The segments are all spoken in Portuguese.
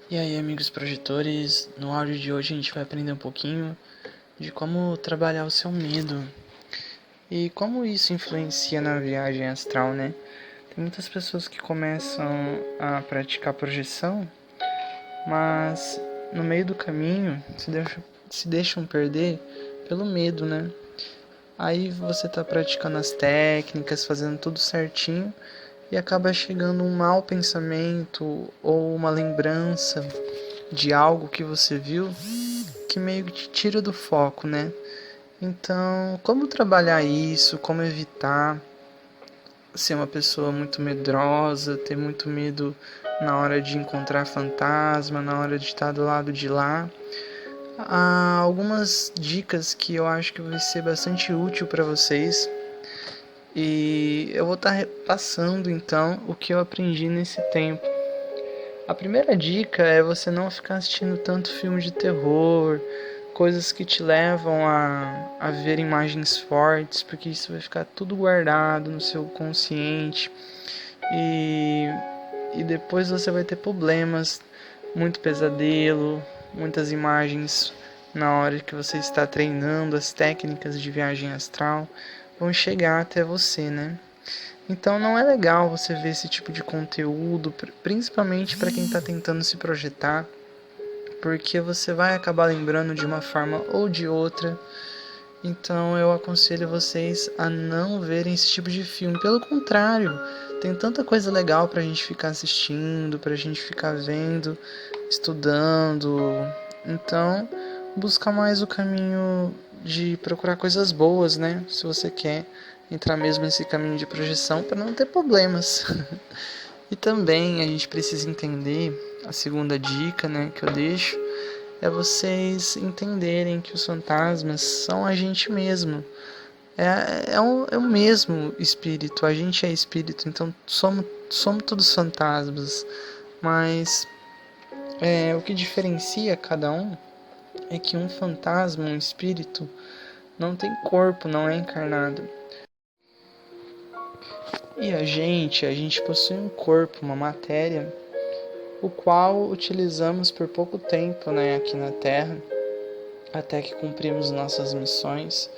E aí, amigos projetores, no áudio de hoje a gente vai aprender um pouquinho de como trabalhar o seu medo e como isso influencia na viagem astral, né? Tem muitas pessoas que começam a praticar projeção, mas no meio do caminho se deixam perder pelo medo, né? Aí você tá praticando as técnicas, fazendo tudo certinho e acaba chegando um mau pensamento ou uma lembrança de algo que você viu que meio que te tira do foco, né? Então, como trabalhar isso? Como evitar ser uma pessoa muito medrosa, ter muito medo na hora de encontrar fantasma, na hora de estar do lado de lá? Há algumas dicas que eu acho que vai ser bastante útil para vocês. E eu vou estar passando então o que eu aprendi nesse tempo. A primeira dica é você não ficar assistindo tanto filme de terror, coisas que te levam a ver imagens fortes, porque isso vai ficar tudo guardado no seu consciente e, e depois você vai ter problemas, muito pesadelo, muitas imagens na hora que você está treinando as técnicas de viagem astral vão chegar até você, né? Então não é legal você ver esse tipo de conteúdo, principalmente para quem está tentando se projetar, porque você vai acabar lembrando de uma forma ou de outra. Então eu aconselho vocês a não verem esse tipo de filme. Pelo contrário, tem tanta coisa legal pra gente ficar assistindo, pra gente ficar vendo, estudando. Então, buscar mais o caminho de procurar coisas boas, né? Se você quer entrar mesmo nesse caminho de projeção para não ter problemas. E também a gente precisa entender, a segunda dica, né, que eu deixo, é vocês entenderem que os fantasmas são a gente mesmo. É o mesmo espírito, a gente é espírito, então somos todos fantasmas. Mas o que diferencia cada um é que um fantasma, um espírito, não tem corpo, não é encarnado. E a gente possui um corpo, uma matéria, o qual utilizamos por pouco tempo, né, aqui na Terra, até que cumprimos nossas missões.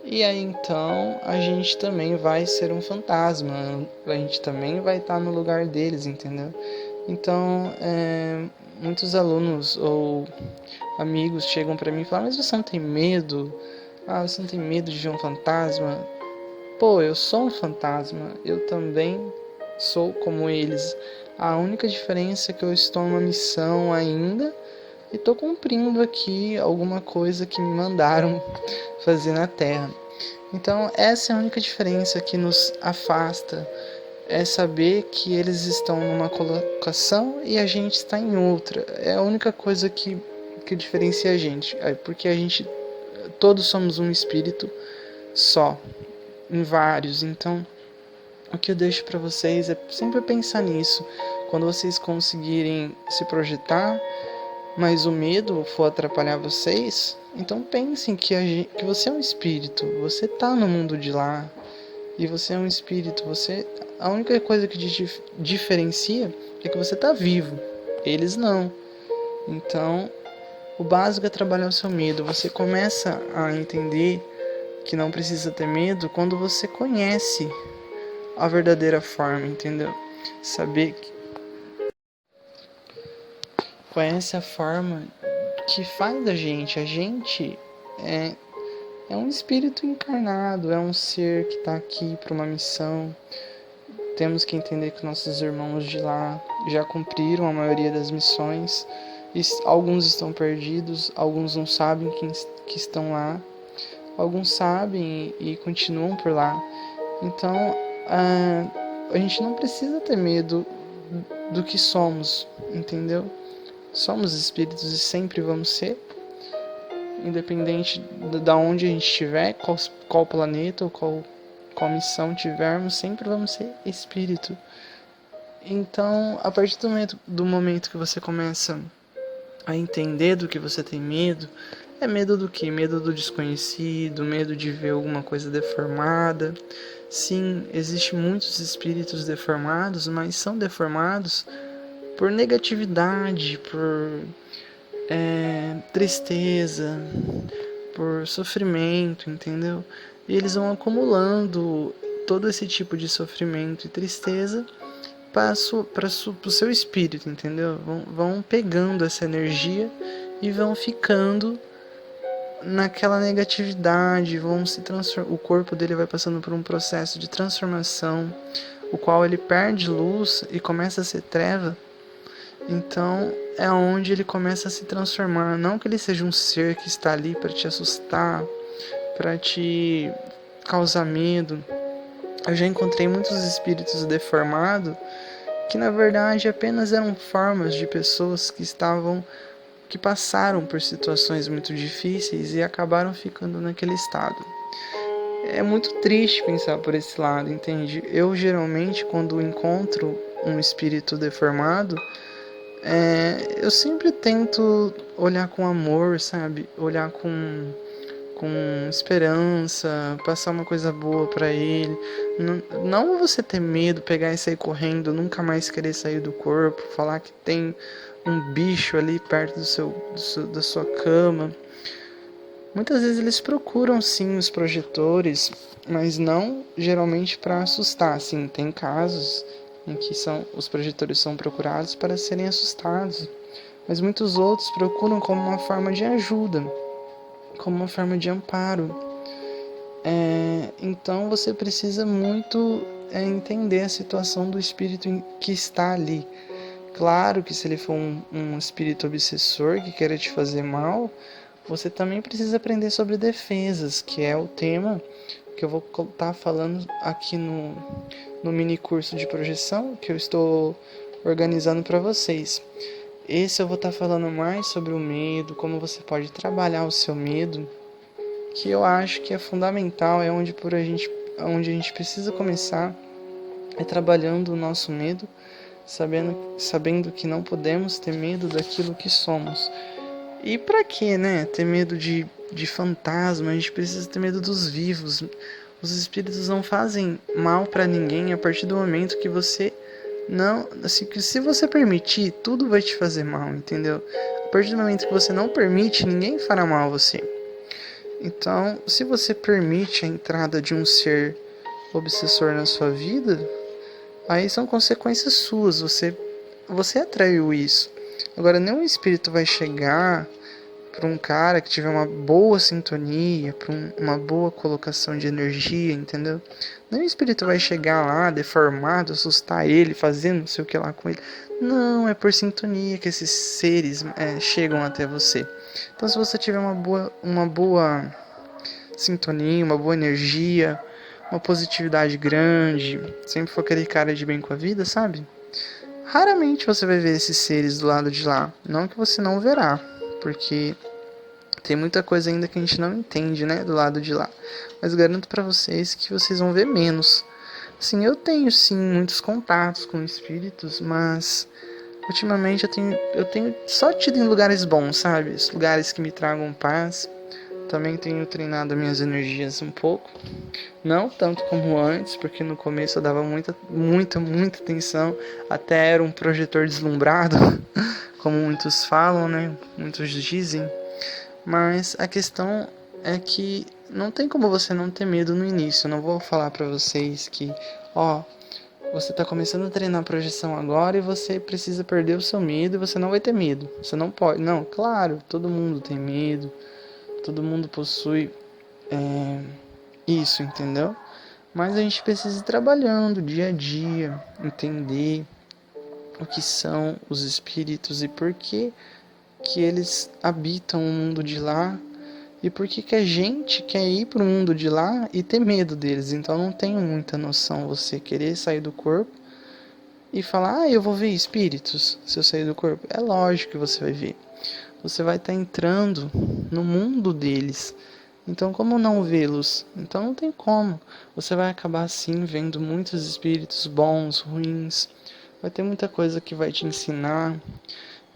E aí então a gente também vai ser um fantasma, a gente também vai estar no lugar deles, entendeu? Então, muitos alunos ou amigos chegam para mim e falam: mas você não tem medo? Ah, você não tem medo de ver um fantasma? Pô, eu sou um fantasma, eu também sou como eles. A única diferença é que eu estou numa missão ainda e estou cumprindo aqui alguma coisa que me mandaram fazer na Terra. Então, essa é a única diferença que nos afasta, é saber que eles estão numa colocação e a gente está em outra. É a única coisa que diferencia a gente, porque a gente, todos somos um espírito só, em vários. Então, o que eu deixo para vocês é sempre pensar nisso. Quando vocês conseguirem se projetar, mas o medo for atrapalhar vocês, então pensem que você é um espírito, você tá no mundo de lá e você é um espírito. A única coisa que te diferencia é que você tá vivo, eles não. Então, o básico é trabalhar o seu medo. Você começa a entender que não precisa ter medo quando você conhece a verdadeira forma, entendeu? Saber que conhece a forma que faz a gente é, é um espírito encarnado, é um ser que está aqui para uma missão. Temos que entender que nossos irmãos de lá já cumpriram a maioria das missões. E alguns estão perdidos, alguns não sabem que estão lá, alguns sabem e continuam por lá. Então, a gente não precisa ter medo do que somos, entendeu? Somos espíritos e sempre vamos ser, independente de onde a gente estiver, qual planeta ou qual missão tivermos, sempre vamos ser espírito. Então, a partir do momento que você começa a entender do que você tem medo, é medo do que? Medo do desconhecido, medo de ver alguma coisa deformada. Sim, existem muitos espíritos deformados, mas são deformados por negatividade, por tristeza, por sofrimento, entendeu? E eles vão acumulando todo esse tipo de sofrimento e tristeza para o seu espírito, entendeu? Vão pegando essa energia e vão ficando naquela negatividade, vão se transformar, o corpo dele vai passando por um processo de transformação, o qual ele perde luz e começa a ser treva. Então é onde ele começa a se transformar. Não que ele seja um ser que está ali para te assustar, para te causar medo. Eu já encontrei muitos espíritos deformados que na verdade apenas eram formas de pessoas que passaram por situações muito difíceis e acabaram ficando naquele estado. É muito triste pensar por esse lado, entende? Eu geralmente, quando encontro um espírito deformado, eu sempre tento olhar com amor, sabe? Olhar com esperança, passar uma coisa boa pra ele. Não você ter medo, pegar e sair correndo, nunca mais querer sair do corpo, falar que tem um bicho ali perto da sua cama. Muitas vezes eles procuram sim os projetores, mas não geralmente para assustar. Sim, tem casos em que os projetores são procurados para serem assustados, mas muitos outros procuram como uma forma de ajuda, como uma forma de amparo. Então você precisa muito entender a situação do espírito que está ali. Claro que se ele for um espírito obsessor que queira te fazer mal, você também precisa aprender sobre defesas, que é o tema que eu vou estar falando aqui no mini curso de projeção que eu estou organizando para vocês. Esse eu vou estar falando mais sobre o medo, como você pode trabalhar o seu medo, que eu acho que é fundamental, é onde a gente precisa começar, trabalhando o nosso medo, sabendo que não podemos ter medo daquilo que somos. E pra que, né? Ter medo de fantasma, a gente precisa ter medo dos vivos. Os espíritos não fazem mal pra ninguém a partir do momento que você não... Assim, que se você permitir, tudo vai te fazer mal, entendeu? A partir do momento que você não permite, ninguém fará mal a você. Então, se você permite a entrada de um ser obsessor na sua vida, aí são consequências suas, você atraiu isso. Agora, nenhum espírito vai chegar para um cara que tiver uma boa sintonia, para uma boa colocação de energia, entendeu? Nenhum espírito vai chegar lá deformado, assustar ele, fazendo não sei o que lá com ele. Não, é por sintonia que esses seres chegam até você. Então, se você tiver uma boa sintonia, uma boa energia, uma positividade grande, sempre for aquele cara de bem com a vida, sabe? Raramente você vai ver esses seres do lado de lá. Não que você não verá, porque tem muita coisa ainda que a gente não entende, né, do lado de lá. Mas garanto pra vocês que vocês vão ver menos. Assim, eu tenho sim muitos contatos com espíritos, mas ultimamente eu tenho só tido em lugares bons, sabe? Lugares que me tragam paz. Também tenho treinado minhas energias um pouco. Não tanto como antes, porque no começo eu dava muita atenção. Até era um projetor deslumbrado, como muitos falam, né? Muitos dizem. Mas a questão é que não tem como você não ter medo no início. Eu não vou falar pra vocês que, você tá começando a treinar projeção agora e você precisa perder o seu medo e você não vai ter medo. Você não pode. Não, claro, todo mundo tem medo. Todo mundo possui isso, entendeu? Mas a gente precisa ir trabalhando dia a dia, entender o que são os espíritos e por que eles habitam o mundo de lá e por que a gente quer ir para o mundo de lá e ter medo deles. Então não tenho muita noção você querer sair do corpo e falar, eu vou ver espíritos se eu sair do corpo. É lógico que você vai ver. Você vai estar entrando no mundo deles. Então, como não vê-los? Então, não tem como. Você vai acabar, sim, vendo muitos espíritos bons, ruins. Vai ter muita coisa que vai te ensinar.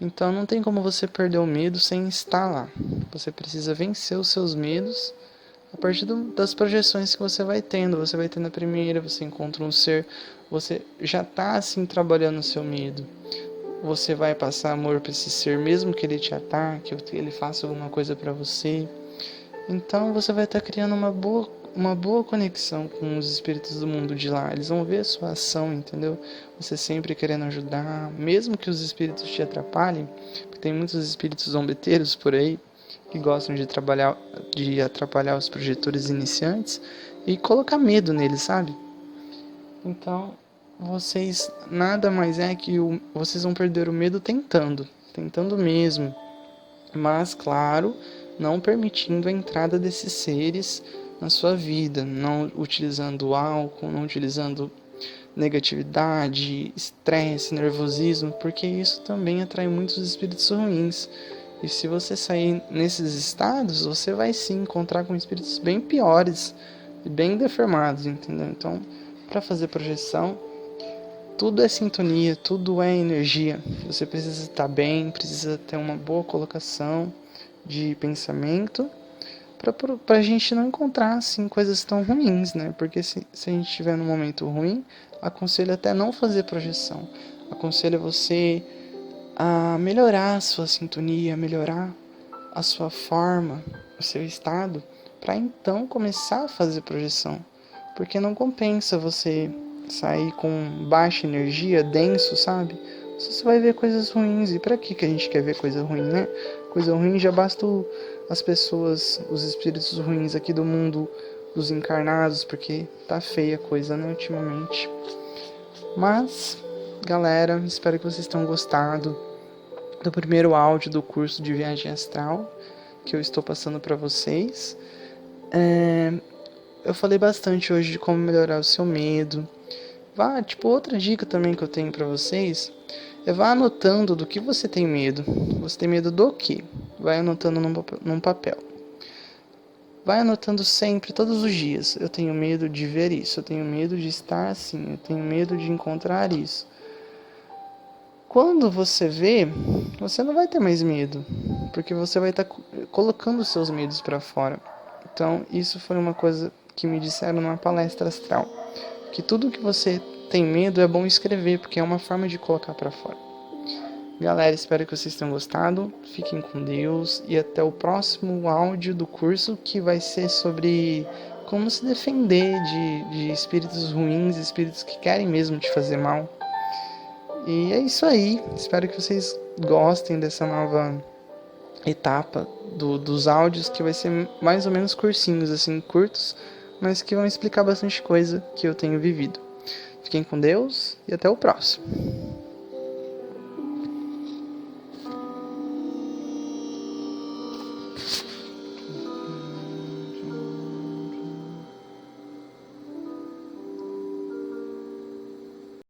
Então, não tem como você perder o medo sem estar lá. Você precisa vencer os seus medos a partir das projeções que você vai tendo. Você vai tendo a primeira, você encontra um ser. Você já está, assim, trabalhando o seu medo. você vai passar amor para esse ser, mesmo que ele te ataque, ou que ele faça alguma coisa para você. Então você vai estar criando uma boa conexão com os espíritos do mundo de lá. Eles vão ver a sua ação, entendeu? Você sempre querendo ajudar, mesmo que os espíritos te atrapalhem, porque tem muitos espíritos zombeteiros por aí que gostam de atrapalhar os projetores iniciantes e colocar medo neles, sabe? Então, vocês nada mais é que vocês vão perder o medo tentando mesmo. Mas, claro, não permitindo a entrada desses seres na sua vida, não utilizando álcool, não utilizando negatividade, estresse, nervosismo, porque isso também atrai muitos espíritos ruins. E se você sair nesses estados, você vai sim encontrar com espíritos bem piores e bem deformados, entendeu? Então, para fazer projeção, tudo é sintonia, tudo é energia. Você precisa estar bem, precisa ter uma boa colocação de pensamento para a gente não encontrar assim coisas tão ruins, né? Porque se a gente estiver num momento ruim, aconselho até não fazer projeção. Aconselho você a melhorar a sua sintonia, melhorar a sua forma, o seu estado, para então começar a fazer projeção. Porque não compensa você sair com baixa energia, denso, sabe? Você vai ver coisas ruins. E pra que a gente quer ver coisa ruim, né? Coisa ruim já basta as pessoas, os espíritos ruins aqui do mundo, dos encarnados, porque tá feia a coisa, né, ultimamente. Mas, galera, espero que vocês tenham gostado do primeiro áudio do curso de viagem astral que eu estou passando para vocês. Eu falei bastante hoje de como melhorar o seu medo. Outra dica também que eu tenho para vocês é vá anotando do que você tem medo. Você tem medo do quê? Vai anotando num papel. Vai anotando sempre, todos os dias. Eu tenho medo de ver isso, eu tenho medo de estar assim, eu tenho medo de encontrar isso. Quando você vê, você não vai ter mais medo, porque você vai estar colocando os seus medos para fora. Então, isso foi uma coisa que me disseram numa palestra astral, que tudo que você tem medo é bom escrever, porque é uma forma de colocar para fora. Galera, espero que vocês tenham gostado, fiquem com Deus e até o próximo áudio do curso, que vai ser sobre como se defender de espíritos ruins, espíritos que querem mesmo te fazer mal. E é isso aí, espero que vocês gostem dessa nova etapa dos áudios, que vai ser mais ou menos cursinhos, assim, curtos, mas que vão explicar bastante coisa que eu tenho vivido. Fiquem com Deus e até o próximo.